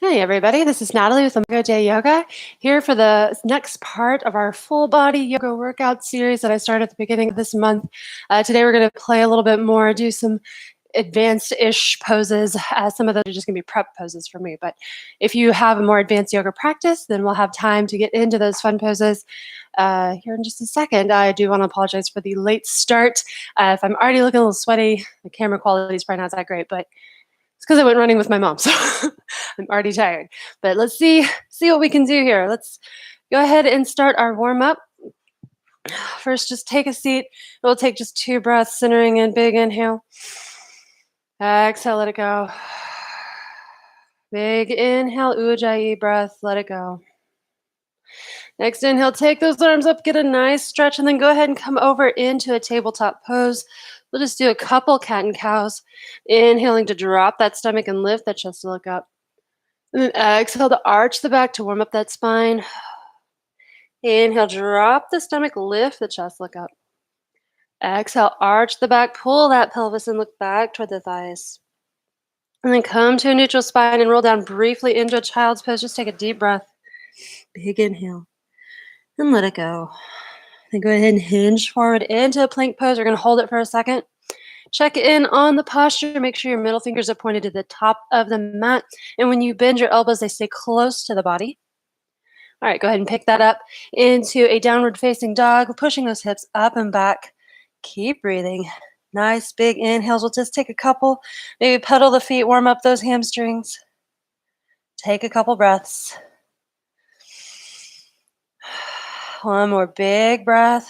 Hey everybody, this is Natalie with Omega Day Yoga here for the next part of our full body yoga workout series that I started at the beginning of this month. Today we're going to play a little bit more, do some advanced-ish poses. Some of those are just going to be prep poses for me, but if you have a more advanced yoga practice, then we'll have time to get into those fun poses here in just a second. I do want to apologize for the late start. If I'm already looking a little sweaty, the camera quality is probably not that great, but it's because I went running with my mom, so I'm already tired. But let's see what we can do here. Let's go ahead and start our warm up. First, just take a seat. We'll take just 2 breaths, centering in. Big inhale. Exhale, let it go. Big inhale, ujjayi breath, let it go. Next inhale, take those arms up, get a nice stretch, and then go ahead and come over into a tabletop pose. We'll just do a couple cat and cows. Inhaling to drop that stomach and lift that chest to look up. And then exhale to arch the back to warm up that spine. Inhale, drop the stomach, lift the chest, look up. Exhale, arch the back, pull that pelvis and look back toward the thighs. And then come to a neutral spine and roll down briefly into a child's pose. Just take a deep breath. Big inhale. And let it go. Then go ahead and hinge forward into a plank pose. We're going to hold it for a second. Check in on the posture. Make sure your middle fingers are pointed to the top of the mat. And when you bend your elbows, they stay close to the body. All right, go ahead and pick that up into a downward facing dog, pushing those hips up and back. Keep breathing. Nice big inhales. We'll just take a couple. Maybe pedal the feet, warm up those hamstrings. Take a couple breaths. One more big breath.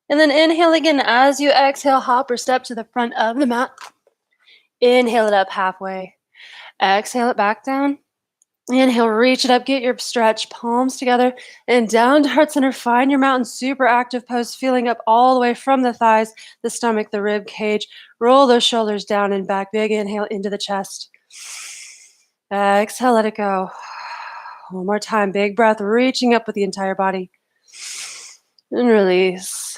And then inhale again. As you exhale, hop or step to the front of the mat. Inhale it up halfway. Exhale it back down. Inhale, reach it up, get your stretch, palms together, and down to heart center. Find your mountain super active pose, feeling up all the way from the thighs, the stomach, the rib cage. Roll those shoulders down and back. Big inhale into the chest. Exhale, let it go. One more time, big breath, reaching up with the entire body. And release.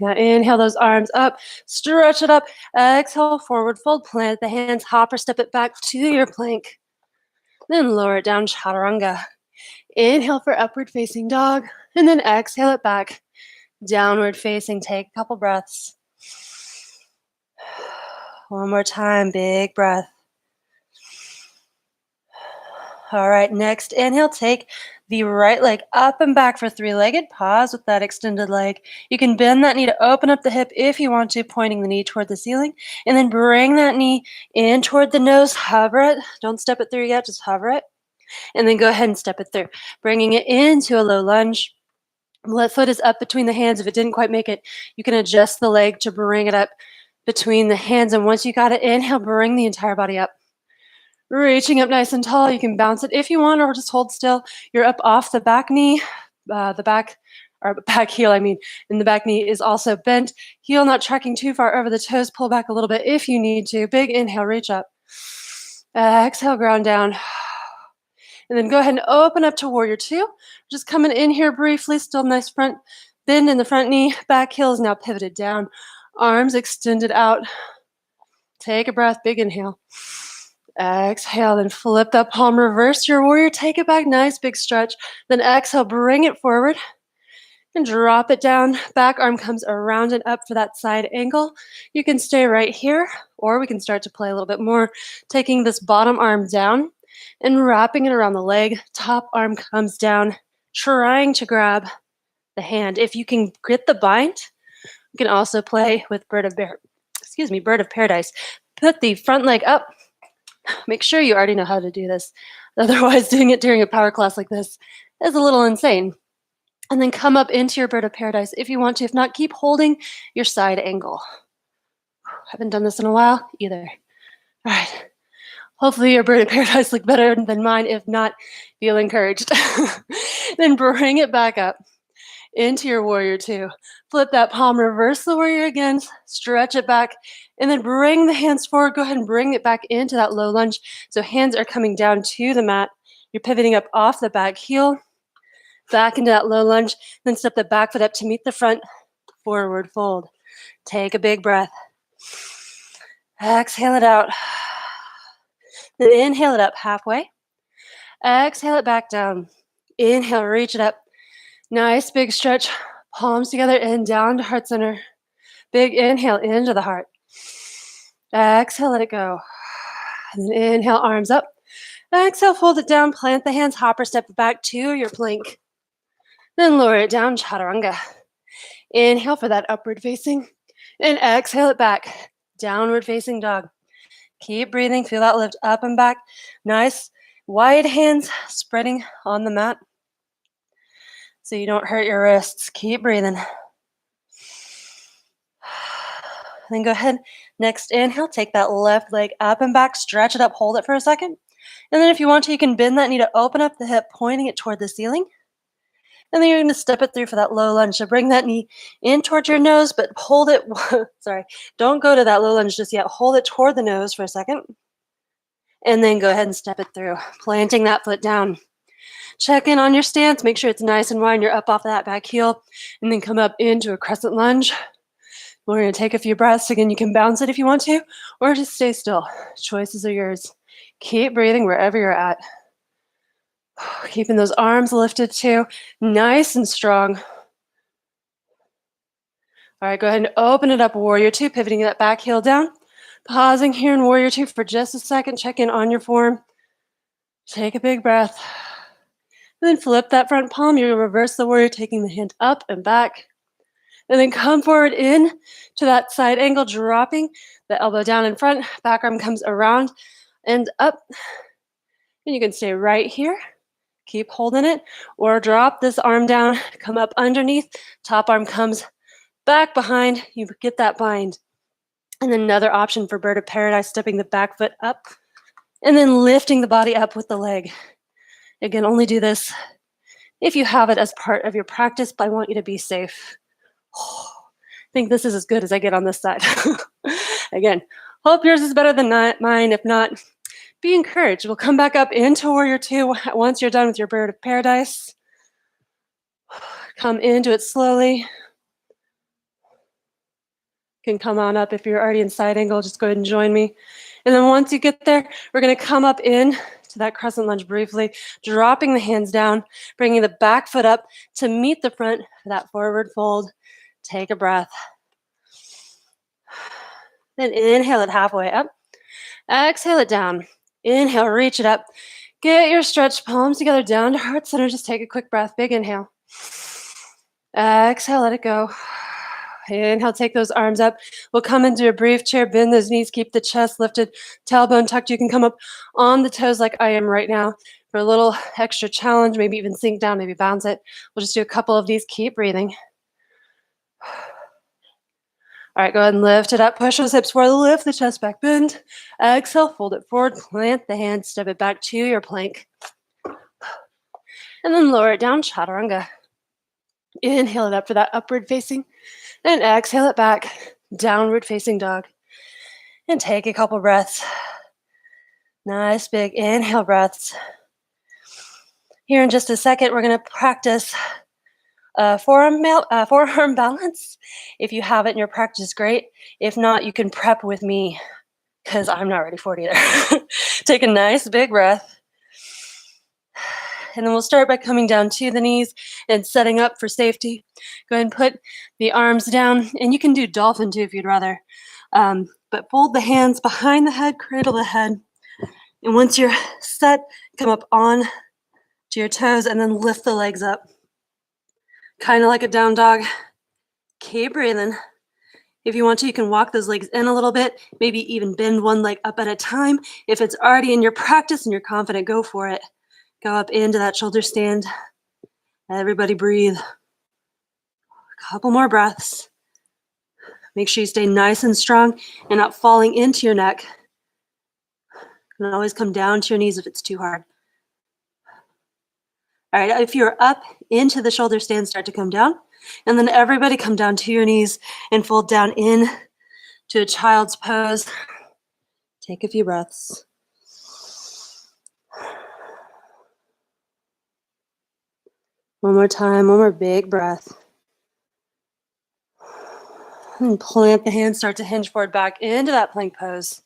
Now inhale those arms up, stretch it up. Exhale, forward fold, plant the hands, hop or step it back to your plank. Then lower it down, chaturanga. Inhale for upward facing dog, and then exhale it back. Downward facing, take a couple breaths. One more time, big breath. All right, next inhale, take the right leg up and back for 3-legged. Pause with that extended leg. You can bend that knee to open up the hip if you want to, pointing the knee toward the ceiling. And then bring that knee in toward the nose, hover it. Don't step it through yet, just hover it. And then go ahead and step it through. Bringing it into a low lunge. Left foot is up between the hands. If it didn't quite make it, you can adjust the leg to bring it up between the hands. And once you got it, inhale, bring the entire body up. Reaching up nice and tall. You can bounce it if you want, or just hold still. You're up off the back knee, the back heel, and the back knee is also bent. Heel not tracking too far over the toes. Pull back a little bit if you need to. Big inhale, reach up. Exhale, ground down. And then go ahead and open up to warrior 2. Just coming in here briefly, still nice front bend in the front knee. Back heel is now pivoted down. Arms extended out. Take a breath, big inhale. Exhale, then flip that palm, reverse your warrior, take it back, nice big stretch. Then exhale, bring it forward and drop it down. Back arm comes around and up for that side angle. You can stay right here, or we can start to play a little bit more, taking this bottom arm down and wrapping it around the leg. Top arm comes down, trying to grab the hand. If you can get the bind, you can also play with bird of paradise. Put the front leg up. Make sure you already know how to do this. Otherwise, doing it during a power class like this is a little insane. And then come up into your bird of paradise if you want to. If not, keep holding your side angle. Haven't done this in a while either. All right. Hopefully your bird of paradise look better than mine. If not, feel encouraged. Then bring it back up into your warrior 2. Flip that palm, reverse the warrior again, stretch it back, and then bring the hands forward. Go ahead and bring it back into that low lunge. So hands are coming down to the mat. You're pivoting up off the back heel, back into that low lunge, then step the back foot up to meet the front, forward fold. Take a big breath. Exhale it out. And inhale it up halfway. Exhale it back down. Inhale, reach it up. Nice big stretch. Palms together and down to heart center. Big inhale into the heart. Exhale, let it go. And then inhale, arms up. Exhale, fold it down, plant the hands, hopper step back to your plank. Then lower it down, chaturanga. Inhale for that upward facing. And exhale it back. Downward facing dog. Keep breathing, feel that lift up and back. Nice wide hands spreading on the mat so you don't hurt your wrists. Keep breathing. Then go ahead. Next inhale, take that left leg up and back, stretch it up, hold it for a second. And then if you want to, you can bend that knee to open up the hip, pointing it toward the ceiling. And then you're going to step it through for that low lunge. So bring that knee in towards your nose, but hold it. Sorry, don't go to that low lunge just yet. Hold it toward the nose for a second. And then go ahead and step it through, planting that foot down. Check in on your stance. Make sure it's nice and wide and you're up off that back heel. And then come up into a crescent lunge. We're going to take a few breaths. Again, you can bounce it if you want to, or just stay still. Choices are yours. Keep breathing wherever you're at. Keeping those arms lifted too, nice and strong. All right, go ahead and open it up, warrior two, pivoting that back heel down. Pausing here in warrior two for just a second. Check in on your form. Take a big breath. And then flip that front palm. You'll reverse the warrior, taking the hand up and back. And then come forward in to that side angle, dropping the elbow down in front. Back arm comes around and up. And you can stay right here. Keep holding it, or drop this arm down, come up underneath, top arm comes back behind, you get that bind. And then another option for bird of paradise, stepping the back foot up, and then lifting the body up with the leg. Again, only do this if you have it as part of your practice, but I want you to be safe. I think this is as good as I get on this side. Again, hope yours is better than mine. If not, be encouraged. We'll come back up into warrior two once you're done with your bird of paradise. Come into it slowly. You can come on up if you're already in side angle. Just go ahead and join me. And then once you get there, we're going to come up in to that crescent lunge briefly, dropping the hands down, bringing the back foot up to meet the front for that forward fold. Take a breath. Then inhale it halfway up. Exhale it down. Inhale, reach it up. Get your stretched palms together down to heart center. Just take a quick breath. Big inhale. Exhale, let it go. Inhale, take those arms up. We'll come into a brief chair. Bend those knees. Keep the chest lifted. Tailbone tucked. You can come up on the toes like I am right now for a little extra challenge. Maybe even sink down. Maybe bounce it. We'll just do a couple of these. Keep breathing. All right, go ahead and lift it up. Push those hips forward. Lift the chest back. Bend. Exhale, fold it forward. Plant the hands. Step it back to your plank. And then lower it down. Chaturanga. Inhale it up for that upward facing. And exhale it back. Downward facing dog. And take a couple breaths. Nice big inhale breaths. Here in just a second, we're going to practice forearm balance. If you have it in your practice, great. If not, you can prep with me because I'm not ready for it either. Take a nice big breath. And then we'll start by coming down to the knees and setting up for safety. Go ahead and put the arms down. And you can do dolphin too if you'd rather. But fold the hands behind the head, cradle the head. And once you're set, come up on to your toes and then lift the legs up. Kind of like a down dog. Keep breathing. If you want to, you can walk those legs in a little bit, maybe even bend one leg up at a time. If it's already in your practice and you're confident, go for it. Go up into that shoulder stand. Everybody breathe. A couple more breaths. Make sure you stay nice and strong and not falling into your neck. You can always come down to your knees if it's too hard. All right, if you're up into the shoulder stand, start to come down. And then everybody come down to your knees and fold down in to a child's pose. Take a few breaths. One more time, one more big breath. And plant the hands, start to hinge forward back into that plank pose.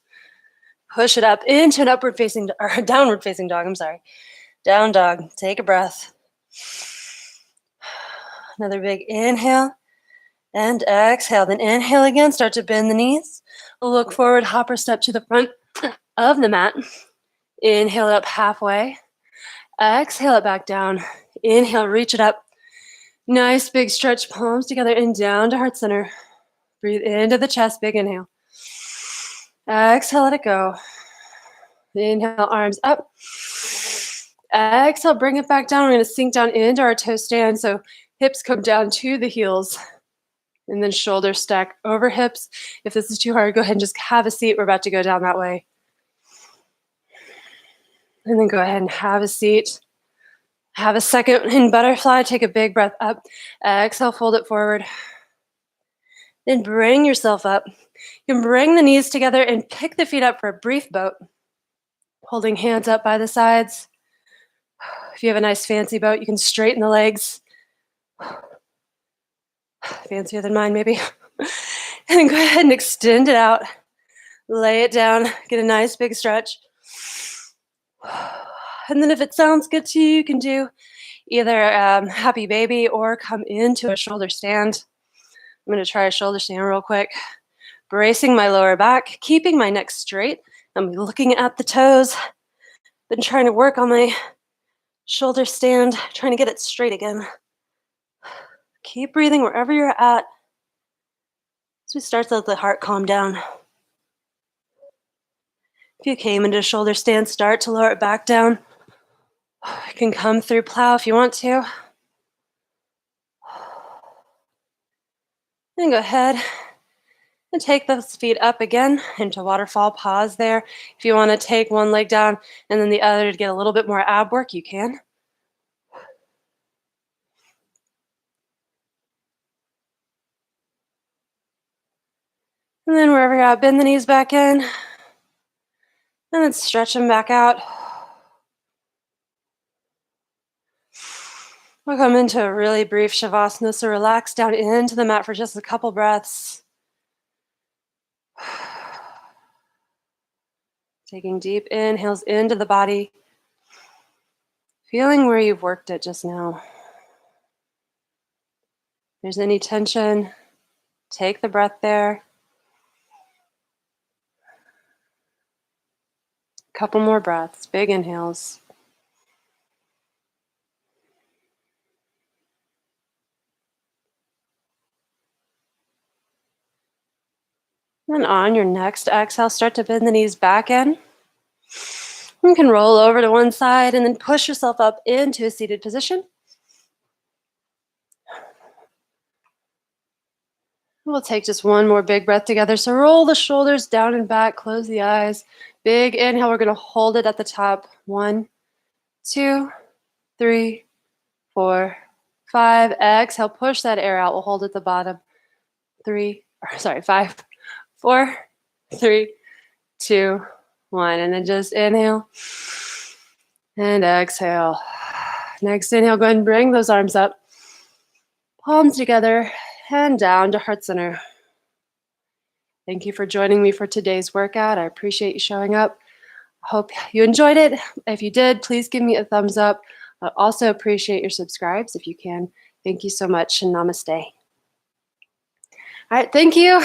Push it up into an upward facing or downward facing dog. I'm sorry. Down dog. Take a breath. Another big inhale and exhale. Then inhale again. Start to bend the knees. Look forward, hopper step to the front of the mat. Inhale it up halfway. Exhale it back down. Inhale, reach it up. Nice big stretch, palms together and down to heart center. Breathe into the chest, big inhale. Exhale, let it go. Inhale, arms up. Exhale, bring it back down. We're going to sink down into our toe stand. So hips come down to the heels. And then shoulders stack over hips. If this is too hard, go ahead and just have a seat. We're about to go down that way. And then go ahead and have a seat. Have a second in butterfly. Take a big breath up. Exhale, fold it forward. Then bring yourself up. You can bring the knees together and pick the feet up for a brief boat. Holding hands up by the sides. If you have a nice fancy boat, you can straighten the legs. Fancier than mine, maybe. And then go ahead and extend it out. Lay it down. Get a nice big stretch. And then if it sounds good to you, you can do either happy baby or come into a shoulder stand. I'm going to try a shoulder stand real quick. Bracing my lower back, keeping my neck straight. I'm looking at the toes. Been trying to work on my shoulder stand, trying to get it straight again. Keep breathing wherever you're at. As we start to let the heart calm down. If you came into a shoulder stand, start to lower it back down. You can come through plow if you want to. Then go ahead and take those feet up again into waterfall. Pause there. If you want to take one leg down and then the other to get a little bit more ab work, you can. And then wherever you're at, bend the knees back in. And then stretch them back out. We'll come into a really brief Shavasana, so relax down into the mat for just a couple breaths. Taking deep inhales into the body. Feeling where you've worked it just now. If there's any tension, take the breath there. Couple more breaths, big inhales. Then on your next exhale, start to bend the knees back in. You can roll over to one side and then push yourself up into a seated position. We'll take just one more big breath together. So roll the shoulders down and back, close the eyes. Big inhale, we're going to hold it at the top. 1, 2, 3, 4, 5. Exhale, push that air out. We'll hold at the bottom. 5, 4, 3, 2, 1. And then just inhale and exhale. Next inhale, go ahead and bring those arms up. Palms together and down to heart center. Thank you for joining me for today's workout. I appreciate you showing up. I hope you enjoyed it. If you did, please give me a thumbs up. I also appreciate your subscribes if you can. Thank you so much and namaste. All right, thank you.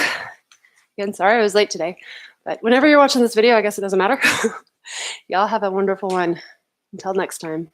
Again, sorry I was late today, but whenever you're watching this video, I guess it doesn't matter. Y'all have a wonderful one. Until next time.